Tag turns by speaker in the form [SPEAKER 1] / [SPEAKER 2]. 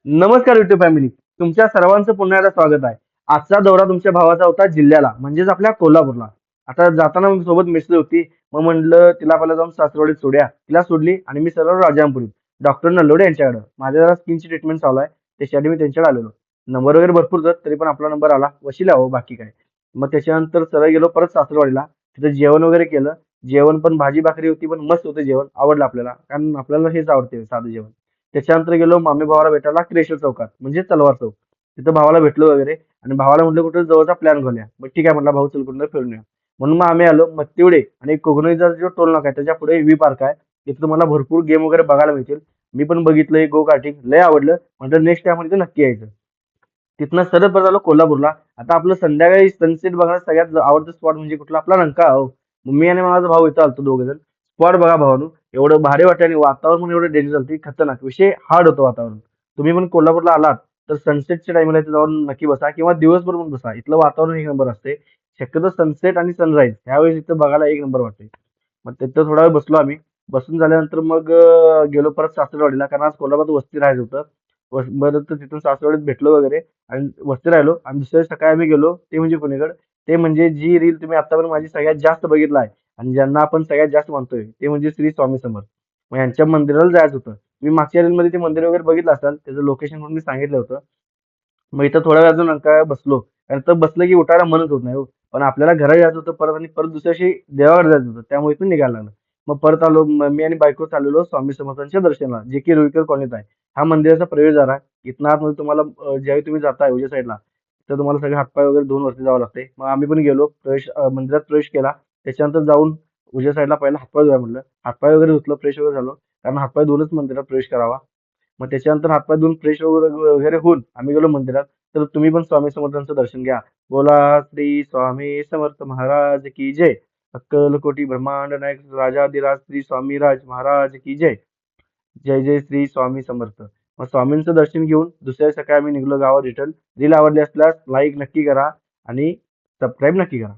[SPEAKER 1] नमस्कार YouTube family. तुमच्या सर्वांचं पुन्हा एकदा स्वागत आहे. आजचा दौरा तुमच्या भावाचा होता जिल्ह्याला, म्हणजेच आपल्या कोल्हापूरला. आता जाताना सोबत मिसळ होती. मग म्हणलं तिला पहिला जाऊन सासरवाडीत सोडूया. तिला सोडली आणि मी सरळ राजारामपुरीत डॉक्टर नल्लोडे यांच्याकडे. माझ्या जरा स्किनची ट्रीटमेंट चालू आहे. त्याच्यासाठी मी त्यांच्याकडे आलेलो. नंबर वगैरे भरपूर होतं, तरी पण आपला नंबर आला. वशिला हो, बाकी काय. मग त्याच्यानंतर सरळ गेलो परत सासरवाडीला. तिथं जेवण वगैरे केलं. जेवण पण भाजी भाकरी होती, पण मस्त होतं जेवण. आवडलं आपल्याला, कारण आपल्याला हेच आवडते साधं जेवण. त्याच्यानंतर गेलो मामी भावाला भेटायला क्रेशर चौकात, म्हणजे तलवार चौक. तिथं भावाला भेटलो वगैरे आणि भावाला म्हटलं कुठं जवळचा प्लॅन घालूया. मग ठीक आहे म्हटलं, भाऊ चल कुठं फिरून येऊया. म्हणून मग आम्ही आलो मत्तिवडे आणि कोकणीचा जो टोल नाका आहे त्याच्या पुढे व्ही पार्क आहे. तिथे तुम्हाला भरपूर गेम वगैरे बघायला मिळतील. मी पण बघितलं, गो कार्टिंग लय आवडलं. म्हटलं नेक्स्ट टाइम इथे नक्की यायचं. तिथनं सरळ परत आलो कोल्हापूरला. आता आपलं संध्याकाळी सनसेट बघायला सगळ्यात आवडतं स्पॉट म्हणजे कुठला, आपला रंकाळा हो. मग मी आणि माझा भाऊ इथं आलतो, दोघ जण. स्पॉट बघा भावानू, एवढं भारी वाटतं आणि वातावरण पण एवढं डेंजर झालं, खतरनाक विषय, हार्ड होतं वातावरण. तुम्ही पण कोल्हापूरला आलात तर सनसेटच्या टाइमला इथे जाऊन नक्की बसा, किंवा दिवसभर पण बसा. इथलं वातावरण एक नंबर असते. शक्यतो सनसेट आणि सनराईज ह्यावेळेस इथं बघायला एक नंबर वाटते. मग तिथं थोडा वेळ बसलो आम्ही. बसून झाल्यानंतर मग गेलो परत सासरवाडीला, कारण आज कोल्हापूरात वस्ती राहायचं होतं. बरं, तर तिथून सासरवाडीत भेटलो वगैरे आणि वस्ती राहिलो. आणि दुसऱ्या दिवशी सकाळी आम्ही गेलो, ते म्हणजे कुणीकडे, ते म्हणजे जी रील तुम्ही आतापर्यंत माझी सगळ्यात जास्त बघितला आहे आणि ज्यांना आपण सगळ्यात जास्त मानतोय, ते म्हणजे श्री स्वामी समर्थ. मग यांच्या मंदिराला जायचं होतं. तुम्ही मागच्या रीलमध्ये ते मंदिर वगैरे बघितलं असाल, त्याचं लोकेशन पण मी सांगितलं होतं. मग इथं थोडा वेळ अजून काय बसलो, कारण तर बसलं की उठायला मनच होत नाही हो. पण आपल्याला घरी जायचं होतं परत, आणि परत दुसऱ्या दिवशी देवाकडे जायचं होतं, त्यामुळे इथून निघायला लागलं. मग परत आलो. मी आणि बायको चाललेलो स्वामी समर्थांच्या दर्शनाला, जे की रुईकर कॉलनीत आहे. हा मंदिराचा प्रवेशद्वार आहे. इथनं आतमध्ये तुम्हाला ज्यावेळी तुम्ही जाताय उजव्या साईडला, तर तुम्हाला सगळे हातपाय वगैरे धुवून वरती जावं लागते. मग आम्ही पण गेलो, मंदिरात प्रवेश केला. त्याच्यानंतर जाऊन उजव्या साईडला पहिला हातपाय धुवा म्हटलं. हातपाय वगैरे धुतलं, फ्रेश वगैरे झालो, कारण हातपाय धुवूनच मंदिरात प्रवेश करावा. मग त्याच्यानंतर हातपाय धुवून फ्रेश वगैरे वगैरे होऊन आम्ही गेलो मंदिरात. तर तुम्ही पण स्वामी समर्थांचं दर्शन घ्या. बोला श्री स्वामी समर्थ महाराज की जय. अक्कलकोटी ब्रह्मांड नायक राजाधिराज श्री स्वामीराज महाराज की जय. जय जय श्री स्वामी समर्थ. मग स्वामींचं दर्शन घेऊन दुसऱ्या सकाळी आम्ही निघलो गावात रिटर्न. रील आवडली असल्यास लाईक नक्की करा आणि सबस्क्राईब नक्की करा.